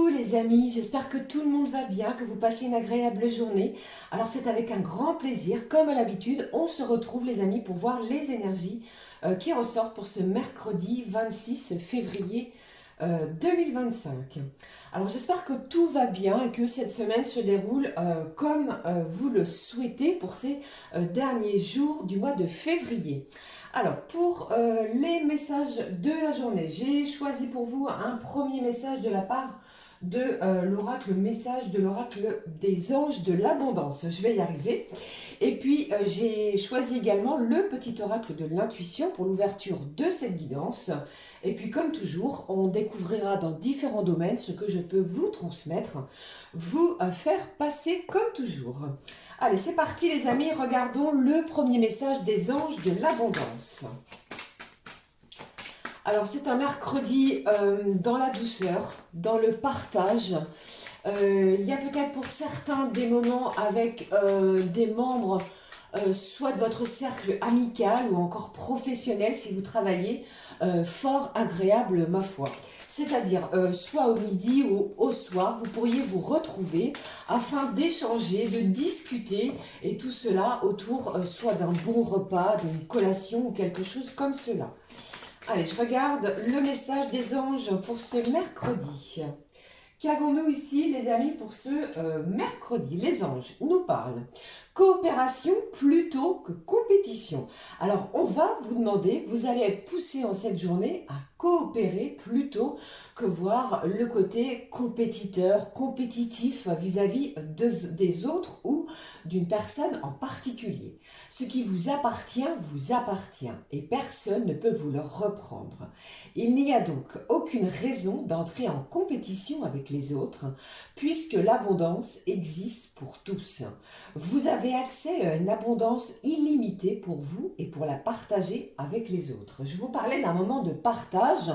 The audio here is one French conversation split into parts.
Coucou les amis, j'espère que tout le monde va bien, que vous passez une agréable journée. Alors c'est avec un grand plaisir, comme à l'habitude, on se retrouve les amis pour voir les énergies qui ressortent pour ce mercredi 26 février 2025. Alors j'espère que tout va bien et que cette semaine se déroule comme vous le souhaitez pour ces derniers jours du mois de février. Alors, pour les messages de la journée, j'ai choisi pour vous un premier message de la part de l'oracle, message de l'oracle des anges de l'abondance. Je vais y arriver. Et puis, j'ai choisi également le petit oracle de l'intuition pour l'ouverture de cette guidance. Et puis, comme toujours, on découvrira dans différents domaines ce que je peux vous transmettre, vous faire passer comme toujours. Allez, c'est parti les amis, regardons le premier message des anges de l'abondance. Alors c'est un mercredi dans la douceur, dans le partage. Il y a peut-être pour certains des moments avec des membres, soit de votre cercle amical ou encore professionnel si vous travaillez, fort agréable ma foi. C'est-à-dire soit au midi ou au soir, vous pourriez vous retrouver afin d'échanger, de discuter et tout cela autour soit d'un bon repas, d'une collation ou quelque chose comme cela. Allez, je regarde le message des anges pour ce mercredi. Qu'avons-nous ici les amis pour ce mercredi? Les anges nous parlent coopération plutôt que compétition. Alors on va vous demander, vous allez être poussé en cette journée à coopérer plutôt que voir le côté compétiteur, compétitif vis-à-vis des autres ou d'une personne en particulier. Ce qui vous appartient et personne ne peut vous le reprendre. Il n'y a donc aucune raison d'entrer en compétition avec les autres puisque l'abondance existe pour tous. Vous avez accès à une abondance illimitée pour vous et pour la partager avec les autres. Je vous parlais d'un moment de partage.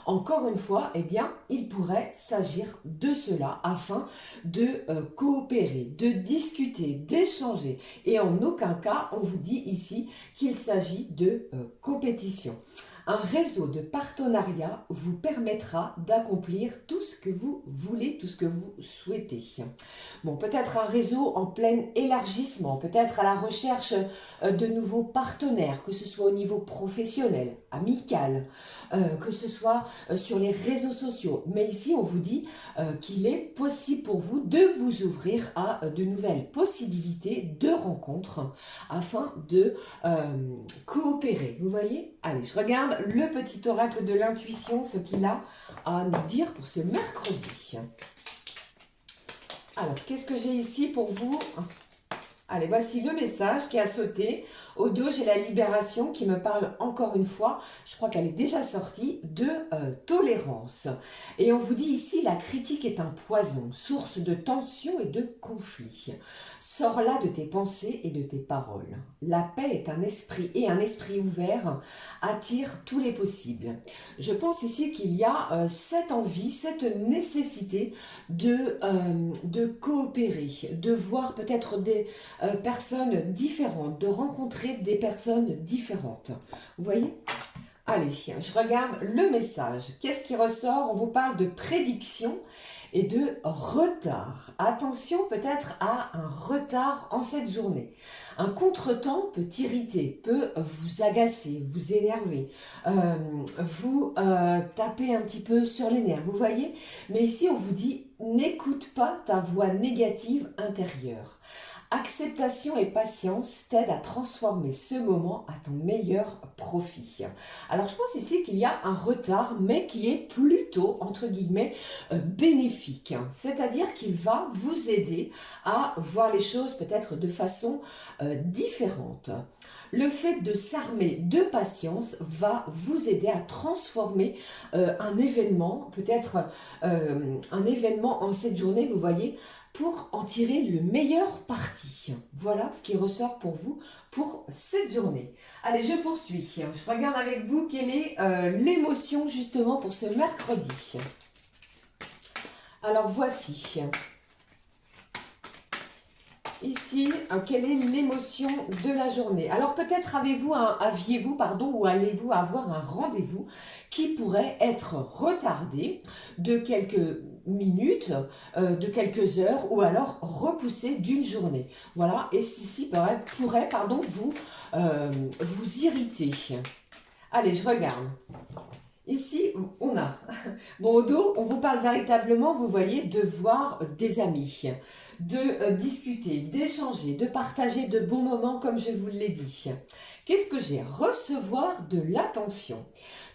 Encore une fois, eh bien, il pourrait s'agir de cela afin de coopérer, de discuter, d'échanger. Et en aucun cas, on vous dit ici qu'il s'agit de compétition. Un réseau de partenariat vous permettra d'accomplir tout ce que vous voulez, tout ce que vous souhaitez. Bon, peut-être un réseau en plein élargissement, peut-être à la recherche de nouveaux partenaires, que ce soit au niveau professionnel, amical, que ce soit sur les réseaux sociaux. Mais ici, on vous dit qu'il est possible pour vous de vous ouvrir à de nouvelles possibilités de rencontres afin de coopérer. Vous voyez? Allez, je regarde le petit oracle de l'intuition, ce qu'il a à nous dire pour ce mercredi. Alors, qu'est-ce que j'ai ici pour vous? Allez, voici le message qui a sauté. Au dos, j'ai la libération qui me parle encore une fois, je crois qu'elle est déjà sortie, de tolérance. Et on vous dit ici, la critique est un poison, source de tension et de conflit. Sors-la de tes pensées et de tes paroles. La paix est un esprit et un esprit ouvert attire tous les possibles. Je pense ici qu'il y a cette envie, cette nécessité de coopérer, de voir peut-être des personnes différentes, de rencontrer des personnes différentes. Vous voyez? Allez, je regarde le message. Qu'est-ce qui ressort? On vous parle de prédiction et de retard. Attention peut-être à un retard en cette journée. Un contretemps peut irriter, peut vous agacer, vous énerver, vous taper un petit peu sur les nerfs, vous voyez? Mais ici on vous dit, n'écoute pas ta voix négative intérieure. Acceptation et patience t'aident à transformer ce moment à ton meilleur profit. Alors je pense ici qu'il y a un retard, mais qui est plutôt, entre guillemets, bénéfique. C'est-à-dire qu'il va vous aider à voir les choses peut-être de façon différente. Le fait de s'armer de patience va vous aider à transformer un événement, peut-être un événement en cette journée, vous voyez, pour en tirer le meilleur parti. Voilà ce qui ressort pour vous pour cette journée. Allez, je poursuis. Je regarde avec vous quelle est l'émotion justement pour ce mercredi. Alors voici. Ici, quelle est l'émotion de la journée? Alors peut-être aviez-vous ou allez-vous avoir un rendez-vous qui pourrait être retardé de quelques minutes, de quelques heures ou alors repoussé d'une journée. Voilà, et ceci pourrait vous irriter. Allez, je regarde. Ici, on a, bon, au dos, on vous parle véritablement, vous voyez, de voir des amis, de discuter, d'échanger, de partager de bons moments, comme je vous l'ai dit. Qu'est-ce que j'ai? Recevoir de l'attention.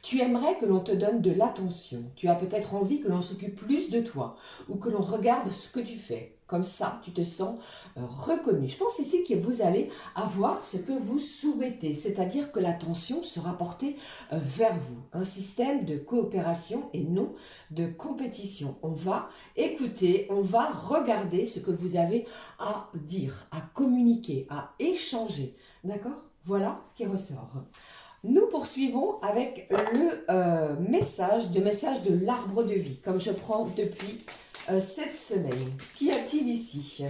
Tu aimerais que l'on te donne de l'attention. Tu as peut-être envie que l'on s'occupe plus de toi ou que l'on regarde ce que tu fais. Comme ça, tu te sens reconnu. Je pense ici que vous allez avoir ce que vous souhaitez, c'est-à-dire que l'attention sera portée vers vous. Un système de coopération et non de compétition. On va écouter, on va regarder ce que vous avez à dire, à communiquer, à échanger. D'accord? Voilà ce qui ressort. Nous poursuivons avec le message de l'arbre de vie, comme je prends depuis cette semaine. Qu'y a-t-il ici?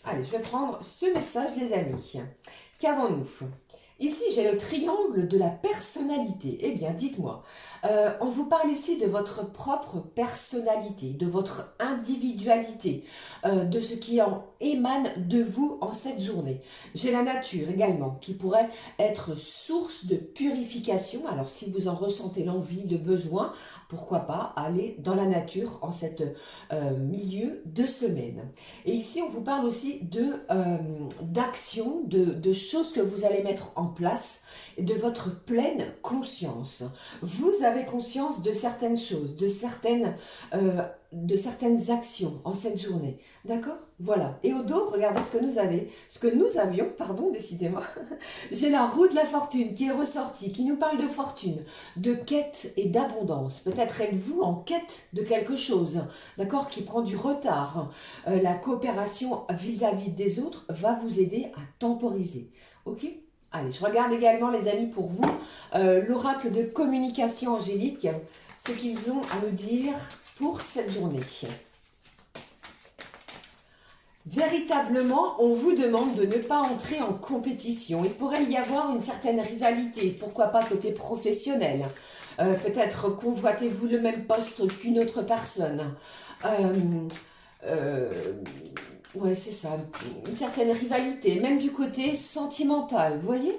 Allez, je vais prendre ce message, les amis. Qu'avons-nous? Ici, j'ai le triangle de la personnalité. Eh bien, dites-moi, on vous parle ici de votre propre personnalité, de votre individualité, de ce qui en émane de vous en cette journée. J'ai la nature également, qui pourrait être source de purification. Alors, si vous en ressentez l'envie, le besoin, pourquoi pas aller dans la nature en cette milieu de semaine. Et ici, on vous parle aussi d'actions, de choses que vous allez mettre en place et de votre pleine conscience. Vous avez conscience de certaines choses, de certaines actions en cette journée. D'accord? Voilà. Et au dos, regardez ce que nous avions, pardon, décidément. J'ai la roue de la fortune qui est ressortie, qui nous parle de fortune, de quête et d'abondance. Peut-être êtes-vous en quête de quelque chose, d'accord, qui prend du retard. La coopération vis-à-vis des autres va vous aider à temporiser. Ok? Allez, je regarde également, les amis, pour vous, l'oracle de communication angélique, ce qu'ils ont à nous dire pour cette journée. Véritablement, on vous demande de ne pas entrer en compétition. Il pourrait y avoir une certaine rivalité, pourquoi pas côté professionnel. Peut-être convoitez-vous le même poste qu'une autre personne. Ouais, c'est ça, une certaine rivalité, même du côté sentimental, vous voyez?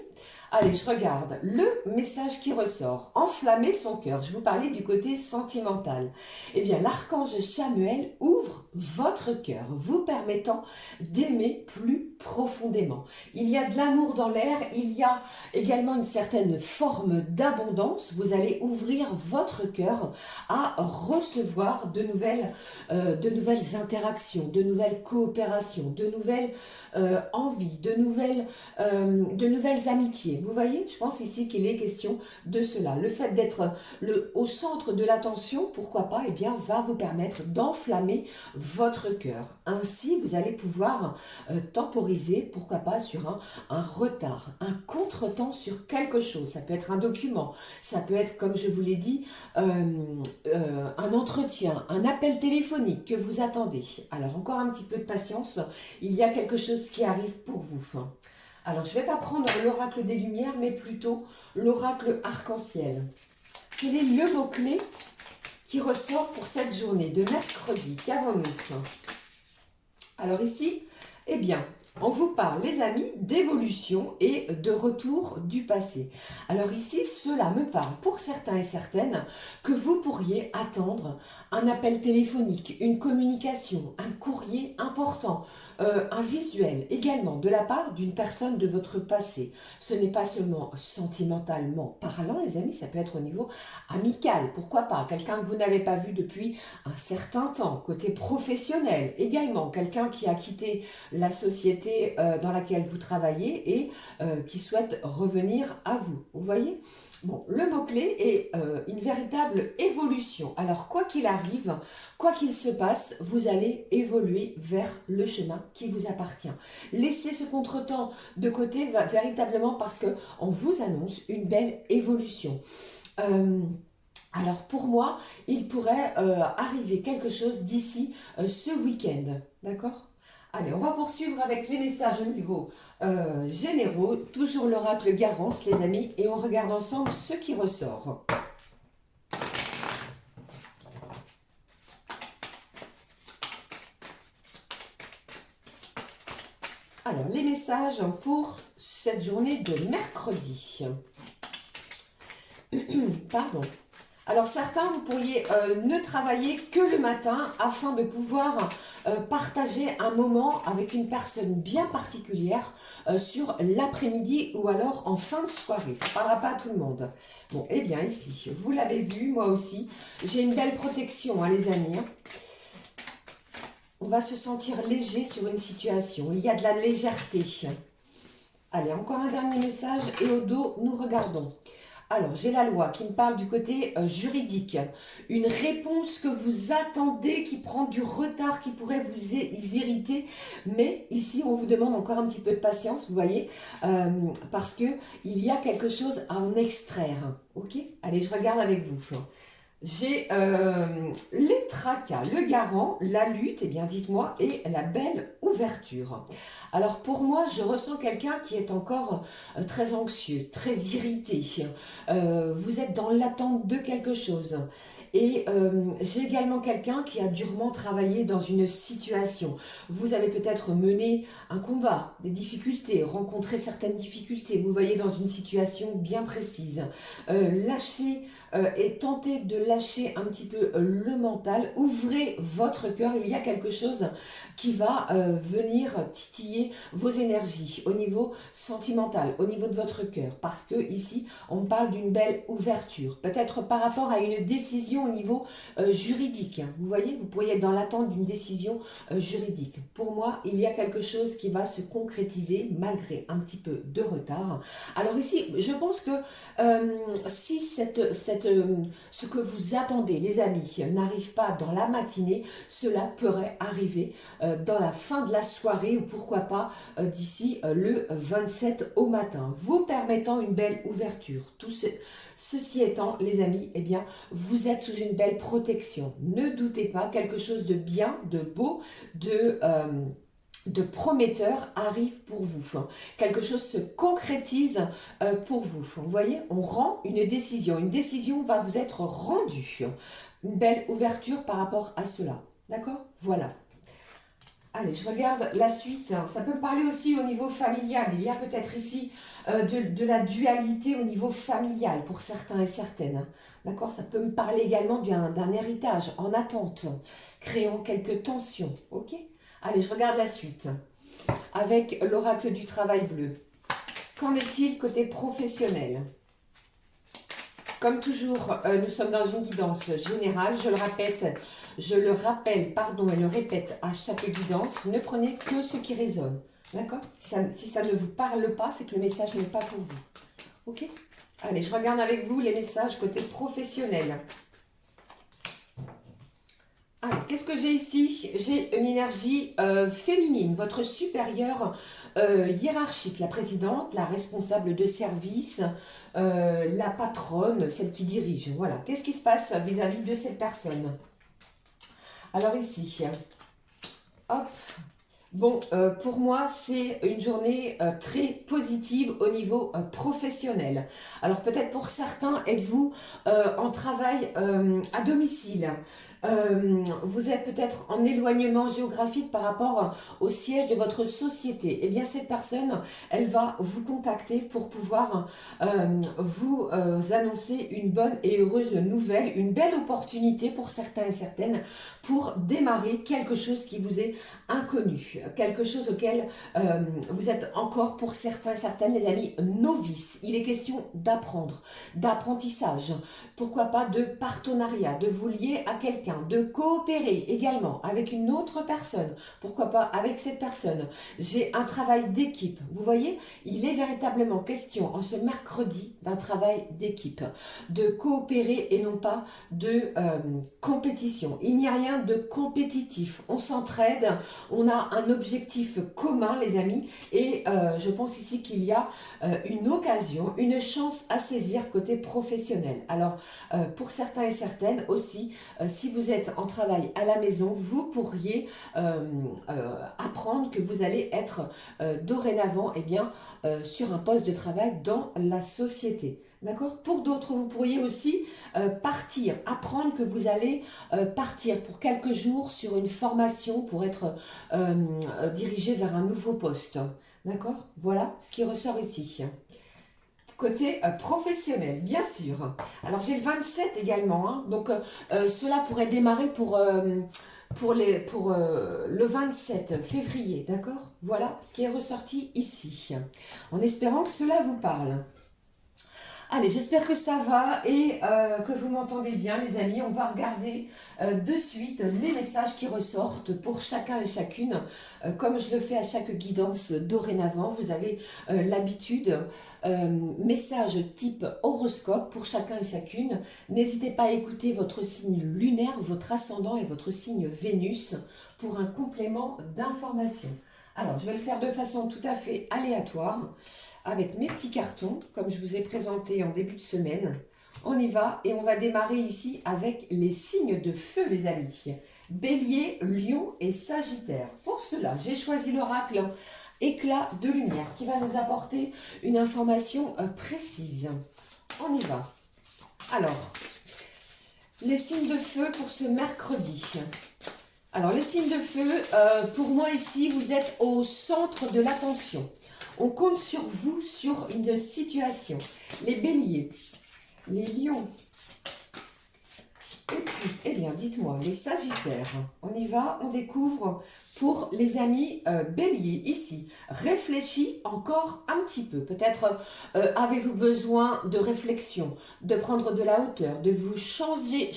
Allez, je regarde le message qui ressort. Enflammer son cœur. Je vous parlais du côté sentimental. Eh bien, l'archange Chamuel ouvre votre cœur, vous permettant d'aimer plus profondément. Il y a de l'amour dans l'air, il y a également une certaine forme d'abondance. Vous allez ouvrir votre cœur à recevoir de nouvelles interactions, de nouvelles coopérations, de nouvelles envies, de nouvelles amitiés. Vous voyez, je pense ici qu'il est question de cela. Le fait d'être au centre de l'attention, pourquoi pas, eh bien, va vous permettre d'enflammer votre cœur. Ainsi, vous allez pouvoir temporiser, pourquoi pas, sur un retard, un contretemps sur quelque chose. Ça peut être un document, ça peut être, comme je vous l'ai dit, un entretien, un appel téléphonique que vous attendez. Alors, encore un petit peu de patience, il y a quelque chose qui arrive pour vous. Alors, je ne vais pas prendre l'oracle des Lumières, mais plutôt l'oracle arc-en-ciel. Quel est le mot-clé qui ressort pour cette journée de mercredi? Qu'avons-nous? Alors ici, eh bien, on vous parle, les amis, d'évolution et de retour du passé. Alors ici, cela me parle pour certains et certaines que vous pourriez attendre un appel téléphonique, une communication, un courrier important, un visuel également de la part d'une personne de votre passé. Ce n'est pas seulement sentimentalement parlant, les amis, ça peut être au niveau amical, pourquoi pas, quelqu'un que vous n'avez pas vu depuis un certain temps, côté professionnel également, quelqu'un qui a quitté la société dans laquelle vous travaillez et qui souhaite revenir à vous. Vous voyez? Bon, le mot-clé est une véritable évolution. Alors, quoi qu'il arrive, quoi qu'il se passe, vous allez évoluer vers le chemin qui vous appartient. Laissez ce contretemps de côté véritablement parce qu'on vous annonce une belle évolution. Alors, pour moi, il pourrait arriver quelque chose d'ici ce week-end. D'accord ? Allez, on va poursuivre avec les messages au niveau généraux. Toujours l'oracle Garance, les amis. Et on regarde ensemble ce qui ressort. Alors, les messages pour cette journée de mercredi. Pardon. Alors, certains, vous pourriez ne travailler que le matin afin de pouvoir partager un moment avec une personne bien particulière sur l'après-midi ou alors en fin de soirée. Ça ne parlera pas à tout le monde. Bon, eh bien, ici, vous l'avez vu, moi aussi, j'ai une belle protection, hein, les amis. On va se sentir léger sur une situation. Il y a de la légèreté. Allez, encore un dernier message et au dos, nous regardons. Alors, j'ai la loi qui me parle du côté juridique. Une réponse que vous attendez, qui prend du retard, qui pourrait vous irriter. Mais ici, on vous demande encore un petit peu de patience, vous voyez, parce qu'il y a quelque chose à en extraire. Ok? Allez, je regarde avec vous. J'ai les tracas, le garant, la lutte, eh bien dites-moi, et la belle ouverture. Alors pour moi, je ressens quelqu'un qui est encore très anxieux, très irrité. Vous êtes dans l'attente de quelque chose. Et j'ai également quelqu'un qui a durement travaillé dans une situation. Vous avez peut-être mené un combat, des difficultés, rencontré certaines difficultés. Vous voyez dans une situation bien précise. Lâchez et tentez de lâcher un petit peu le mental. Ouvrez votre cœur. Il y a quelque chose qui va venir titiller vos énergies au niveau sentimental, au niveau de votre cœur. Parce que ici, on parle d'une belle ouverture. Peut-être par rapport à une décision au niveau juridique. Vous voyez, vous pourriez être dans l'attente d'une décision juridique. Pour moi, il y a quelque chose qui va se concrétiser malgré un petit peu de retard. Alors ici, je pense que si ce que vous attendez, les amis, n'arrive pas dans la matinée, cela pourrait arriver dans la fin de la soirée ou pourquoi pas d'ici le 27 au matin, vous permettant une belle ouverture. Ceci étant, les amis, eh bien, vous êtes sous une belle protection. Ne doutez pas, quelque chose de bien, de beau, de prometteur arrive pour vous. Quelque chose se concrétise pour vous. Vous voyez, on rend une décision. Une décision va vous être rendue. Une belle ouverture par rapport à cela. D'accord? Voilà. Allez, je regarde la suite. Ça peut me parler aussi au niveau familial. Il y a peut-être ici de la dualité au niveau familial pour certains et certaines. D'accord? Ça peut me parler également d'un héritage en attente, créant quelques tensions. Ok? Allez, je regarde la suite. Avec l'oracle du travail bleu. Qu'en est-il côté professionnel? Comme toujours, nous sommes dans une guidance générale. Je le rappelle, pardon, et le répète à chaque guidance. Ne prenez que ce qui résonne. D'accord? Si ça ne vous parle pas, c'est que le message n'est pas pour vous. Ok? Allez, je regarde avec vous les messages côté professionnel. Alors, qu'est-ce que j'ai ici? J'ai une énergie féminine, votre supérieure hiérarchique, la présidente, la responsable de service, la patronne, celle qui dirige. Voilà, qu'est-ce qui se passe vis-à-vis de cette personne? Alors ici, hop, bon, pour moi, c'est une journée très positive au niveau professionnel. Alors peut-être pour certains, êtes-vous en travail à domicile? Vous êtes peut-être en éloignement géographique par rapport au siège de votre société. Eh bien, cette personne, elle va vous contacter pour pouvoir vous annoncer une bonne et heureuse nouvelle, une belle opportunité pour certains et certaines pour démarrer quelque chose qui vous est inconnu, quelque chose auquel vous êtes encore pour certains et certaines, les amis, novices. Il est question d'apprendre, d'apprentissage, pourquoi pas de partenariat, de vous lier à quelqu'un, de coopérer également avec une autre personne, pourquoi pas avec cette personne. J'ai un travail d'équipe, vous voyez, il est véritablement question en ce mercredi d'un travail d'équipe, de coopérer et non pas de compétition. Il n'y a rien de compétitif, on s'entraide, on a un un objectif commun, les amis, et je pense ici qu'il y a une occasion, une chance à saisir côté professionnel. Alors, pour certains et certaines aussi, si vous êtes en travail à la maison, vous pourriez apprendre que vous allez être dorénavant sur un poste de travail dans la société. D'accord? Pour d'autres, vous pourriez aussi partir, apprendre que vous allez partir pour quelques jours sur une formation pour être dirigé vers un nouveau poste. D'accord? Voilà ce qui ressort ici. Côté professionnel, bien sûr. Alors, j'ai le 27 également. Hein, donc, cela pourrait démarrer pour le 27 février. D'accord? Voilà ce qui est ressorti ici. En espérant que cela vous parle. Allez, j'espère que ça va et que vous m'entendez bien, les amis. On va regarder de suite les messages qui ressortent pour chacun et chacune. Comme je le fais à chaque guidance dorénavant, vous avez l'habitude. Message type horoscope pour chacun et chacune. N'hésitez pas à écouter votre signe lunaire, votre ascendant et votre signe Vénus pour un complément d'information. Alors, je vais le faire de façon tout à fait aléatoire avec mes petits cartons, comme je vous ai présenté en début de semaine. On y va et on va démarrer ici avec les signes de feu, les amis. Bélier, Lion et Sagittaire. Pour cela, j'ai choisi l'oracle Éclat de lumière qui va nous apporter une information précise. On y va. Alors, les signes de feu pour ce mercredi. Alors, les signes de feu, pour moi ici, vous êtes au centre de l'attention. On compte sur vous, sur une situation. Les béliers, les lions, et puis, eh bien, dites-moi, les sagittaires. On y va, on découvre pour les amis béliers, ici. Réfléchis encore un petit peu. Peut-être avez-vous besoin de réflexion, de prendre de la hauteur, de vous changer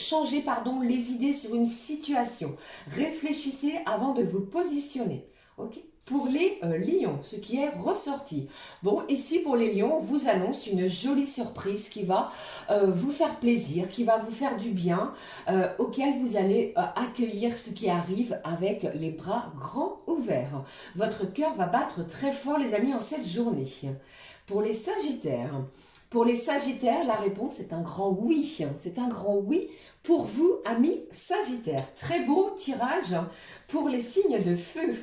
les idées sur une situation. Réfléchissez avant de vous positionner. Ok ? Pour les lions, ce qui est ressorti. Bon, ici pour les lions, on vous annonce une jolie surprise qui va vous faire plaisir, qui va vous faire du bien, auquel vous allez accueillir ce qui arrive avec les bras grands ouverts. Votre cœur va battre très fort, les amis, en cette journée. Pour les sagittaires, la réponse est un grand oui. C'est un grand oui pour vous, amis sagittaires. Très beau tirage pour les signes de feu.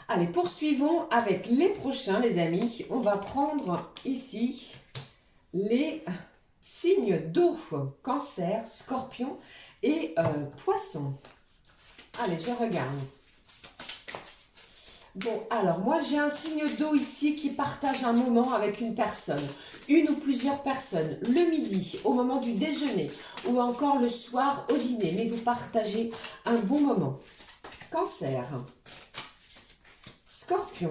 Allez, poursuivons avec les prochains, les amis. On va prendre ici les signes d'eau. Cancer, Scorpion et Poisson. Allez, je regarde. Bon, alors, moi, j'ai un signe d'eau ici qui partage un moment avec une personne. Une ou plusieurs personnes. Le midi, au moment du déjeuner. Ou encore le soir, au dîner. Mais vous partagez un bon moment. Cancer. Scorpion,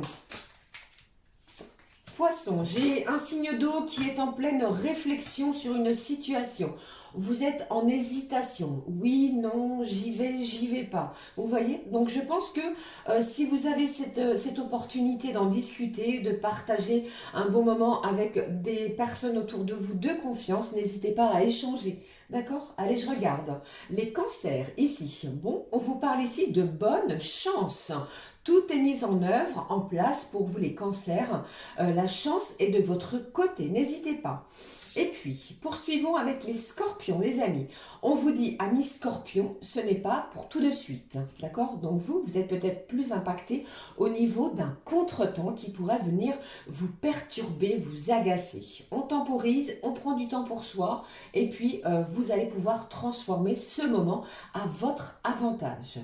Poisson, j'ai un signe d'eau qui est en pleine réflexion sur une situation. Vous êtes en hésitation. Oui, non, j'y vais pas. Vous voyez? Donc, je pense que si vous avez cette opportunité d'en discuter, de partager un bon moment avec des personnes autour de vous de confiance, n'hésitez pas à échanger. D'accord? Allez, je regarde. Les cancers, ici. Bon, on vous parle ici de bonne chance. Tout est mis en œuvre, en place pour vous les cancers. La chance est de votre côté, n'hésitez pas. Et puis, poursuivons avec les scorpions, les amis. On vous dit, amis scorpions, ce n'est pas pour tout de suite. D'accord? Donc vous êtes peut-être plus impacté au niveau d'un contretemps qui pourrait venir vous perturber, vous agacer. On temporise, on prend du temps pour soi et puis vous allez pouvoir transformer ce moment à votre avantage.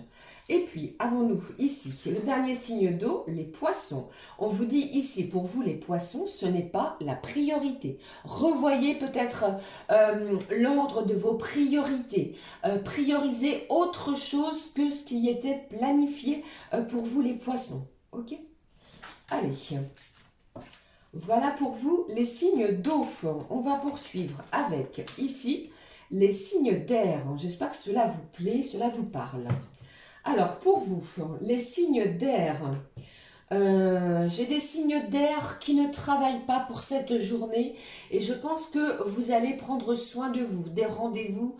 Et puis, avons-nous ici le dernier signe d'eau, les poissons. On vous dit ici, pour vous les poissons, ce n'est pas la priorité. Revoyez peut-être l'ordre de vos priorités. Priorisez autre chose que ce qui était planifié pour vous les poissons. Ok? Allez. Voilà pour vous les signes d'eau. On va poursuivre avec ici les signes d'air. J'espère que cela vous plaît, cela vous parle. Alors, pour vous, les signes d'air, J'ai des signes d'air qui ne travaillent pas pour cette journée et je pense que vous allez prendre soin de vous, des rendez-vous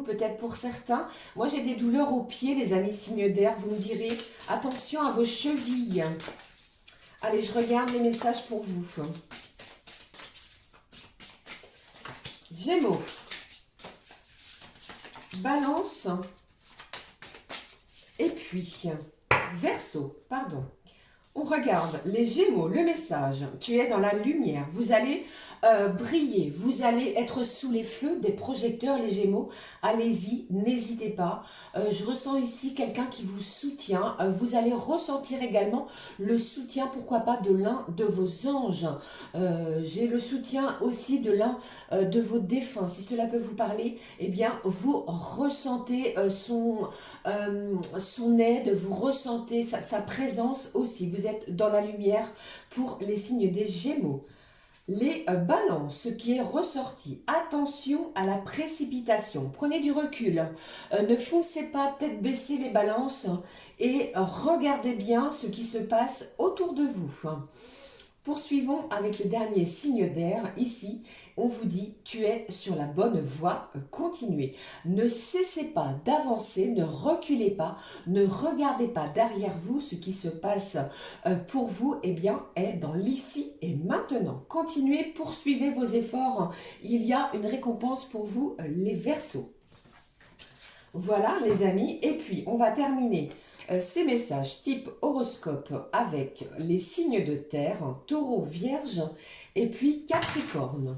peut-être pour certains. Moi j'ai des douleurs aux pieds les amis signes d'air, vous me direz attention à vos chevilles. Allez, je regarde les messages pour vous. Gémeaux, Balance et puis Verseau, pardon. On regarde les Gémeaux, le message. Tu es dans la lumière, vous allez briller, vous allez être sous les feux des projecteurs, les Gémeaux. Allez-y, n'hésitez pas. Je ressens ici quelqu'un qui vous soutient. Vous allez ressentir également le soutien, pourquoi pas, de l'un de vos anges. J'ai le soutien aussi de l'un de vos défunts. Si cela peut vous parler, eh bien, vous ressentez son aide, vous ressentez sa présence aussi. Vous êtes dans la lumière pour les signes des Gémeaux. Les balances, ce qui est ressorti, attention à la précipitation, prenez du recul, ne foncez pas tête baissée les balances et regardez bien ce qui se passe autour de vous. Poursuivons avec le dernier signe d'air. Ici, on vous dit, tu es sur la bonne voie, continuez. Ne cessez pas d'avancer, ne reculez pas, ne regardez pas derrière vous. Ce qui se passe pour vous, eh bien, est dans l'ici et maintenant. Continuez, poursuivez vos efforts. Il y a une récompense pour vous, les Verseaux. Voilà, les amis. Et puis, on va terminer ces messages type horoscope avec les signes de terre, Taureau, Vierge et puis Capricorne.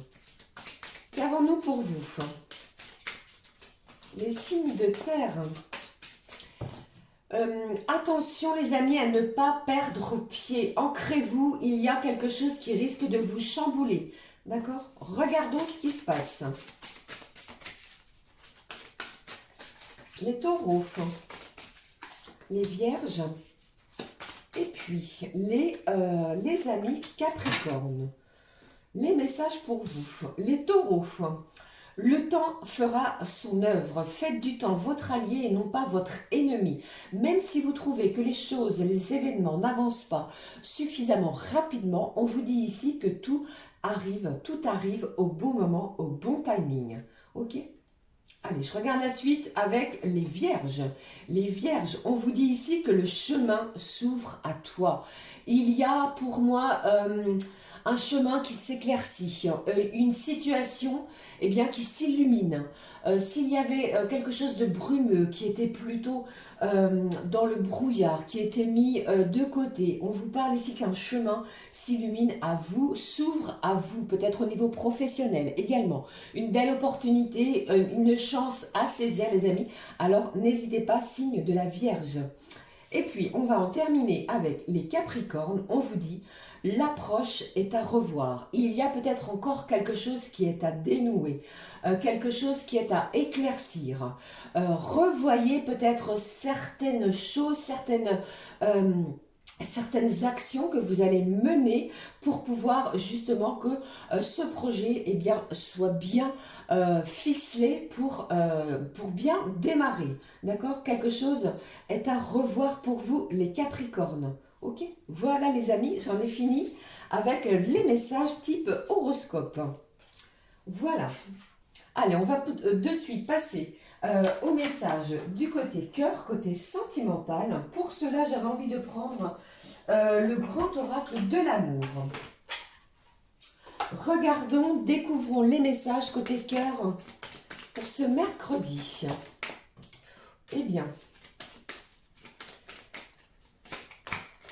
Qu'avons-nous pour vous? Les signes de terre. Attention les amis à ne pas perdre pied. Ancrez-vous, il y a quelque chose qui risque de vous chambouler. D'accord? Regardons ce qui se passe. Les taureaux, les vierges et puis les amis Capricorne. Les messages pour vous. Les taureaux, le temps fera son œuvre. Faites du temps votre allié et non pas votre ennemi. Même si vous trouvez que les choses, les événements n'avancent pas suffisamment rapidement, on vous dit ici que tout arrive au bon moment, au bon timing. Ok ? Allez, je regarde la suite avec les vierges. Les vierges, on vous dit ici que le chemin s'ouvre à toi. Il y a pour moi un chemin qui s'éclaircit, une situation eh bien, qui s'illumine. S'il y avait quelque chose de brumeux qui était plutôt dans le brouillard, qui était mis de côté, on vous parle ici qu'un chemin s'illumine à vous, s'ouvre à vous, peut-être au niveau professionnel également. Une belle opportunité, une chance à saisir les amis. Alors n'hésitez pas, signe de la Vierge. Et puis on va en terminer avec les Capricornes. On vous dit l'approche est à revoir. Il y a peut-être encore quelque chose qui est à dénouer, quelque chose qui est à éclaircir. Revoyez peut-être certaines choses, certaines actions que vous allez mener pour pouvoir justement que ce projet eh bien, soit bien ficelé pour bien démarrer. D'accord? Quelque chose est à revoir pour vous les Capricornes. Ok, voilà les amis, j'en ai fini avec les messages type horoscope. Voilà. Allez, on va de suite passer au message du côté cœur, côté sentimental. Pour cela, j'avais envie de prendre le grand oracle de l'amour. Regardons, découvrons les messages côté cœur pour ce mercredi. Eh bien...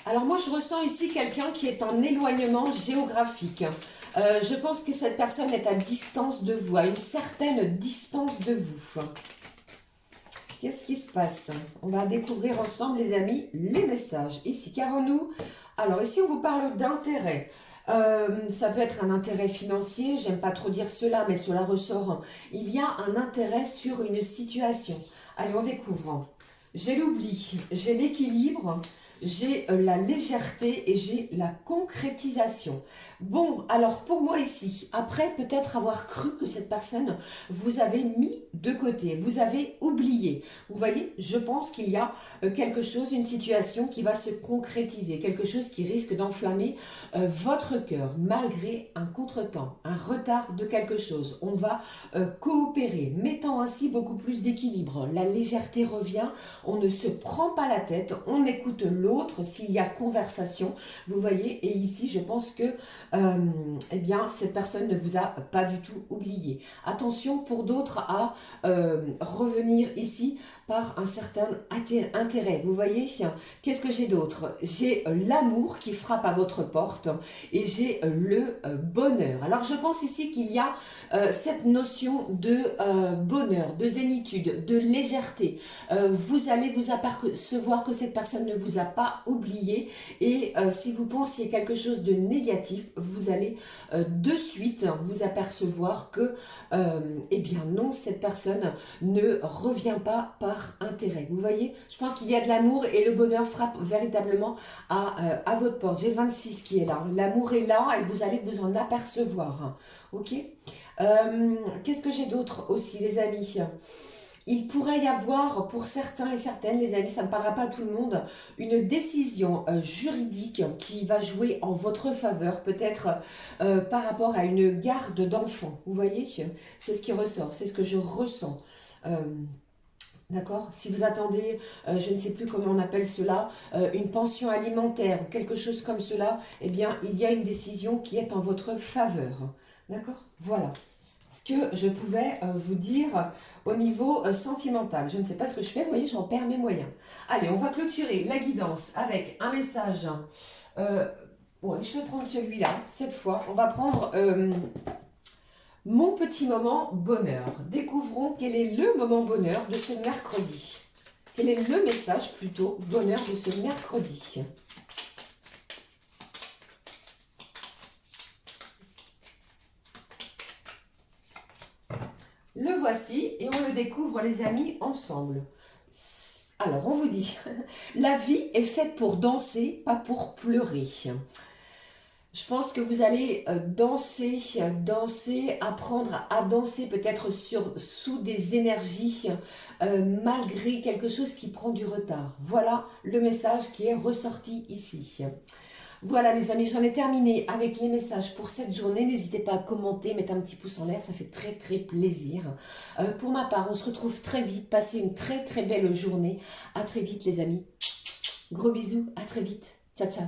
Alors moi, je ressens ici quelqu'un qui est en éloignement géographique. Je pense que cette personne est à distance de vous, à une certaine distance de vous. Qu'est-ce qui se passe? On va découvrir ensemble, les amis, les messages. Ici, qu'avons-nous? Alors ici, on vous parle d'intérêt. Ça peut être un intérêt financier, j'aime pas trop dire cela, mais cela ressort. Il y a un intérêt sur une situation. Allez, on découvre. J'ai l'oubli, j'ai l'équilibre. j'ai la légèreté et j'ai la concrétisation. Bon, alors pour moi ici, après peut-être avoir cru que cette personne vous avait mis de côté, vous avez oublié. Vous voyez, je pense qu'il y a quelque chose, une situation qui va se concrétiser, quelque chose qui risque d'enflammer votre cœur, malgré un contretemps, un retard de quelque chose. On va coopérer, mettant ainsi beaucoup plus d'équilibre. La légèreté revient, on ne se prend pas la tête, on écoute l'autre s'il y a conversation, vous voyez, et ici je pense que eh bien, cette personne ne vous a pas du tout oublié. Attention pour d'autres à revenir ici par un certain intérêt. Vous voyez, qu'est-ce que j'ai d'autre? J'ai l'amour qui frappe à votre porte et j'ai le bonheur. Alors je pense ici qu'il y a cette notion de bonheur, de zénitude, de légèreté. Vous allez vous apercevoir que cette personne ne vous a pas oublié et si vous pensiez quelque chose de négatif, vous allez de suite vous apercevoir que eh bien non, cette personne ne revient pas par intérêt. Vous voyez, je pense qu'il y a de l'amour et le bonheur frappe véritablement à votre porte. J'ai le 26 qui est là. L'amour est là et vous allez vous en apercevoir. Ok. Qu'est-ce que j'ai d'autre aussi, les amis? Il pourrait y avoir, pour certains et certaines, les amis, ça ne parlera pas à tout le monde, une décision juridique qui va jouer en votre faveur, peut-être par rapport à une garde d'enfants. Vous voyez, c'est ce qui ressort, c'est ce que je ressens. D'accord? Si vous attendez, je ne sais plus comment on appelle cela, une pension alimentaire ou quelque chose comme cela, eh bien, il y a une décision qui est en votre faveur. D'accord? Voilà ce que je pouvais vous dire au niveau sentimental. Je ne sais pas ce que je fais, vous voyez, j'en perds mes moyens. Allez, on va clôturer la guidance avec un message. Ouais, je vais prendre celui-là, cette fois. On va prendre mon petit moment bonheur. Découvrons quel est le moment bonheur de ce mercredi. Quel est le message plutôt bonheur de ce mercredi? Le voici et on le découvre les amis ensemble. Alors on vous dit, la vie est faite pour danser, pas pour pleurer. Je pense que vous allez danser, apprendre à danser peut-être sous des énergies malgré quelque chose qui prend du retard. Voilà le message qui est ressorti ici. Voilà les amis, j'en ai terminé avec les messages pour cette journée. N'hésitez pas à commenter, mettre un petit pouce en l'air, ça fait très très plaisir. Pour ma part, on se retrouve très vite. Passez une très très belle journée. À très vite les amis. Gros bisous, à très vite. Ciao ciao.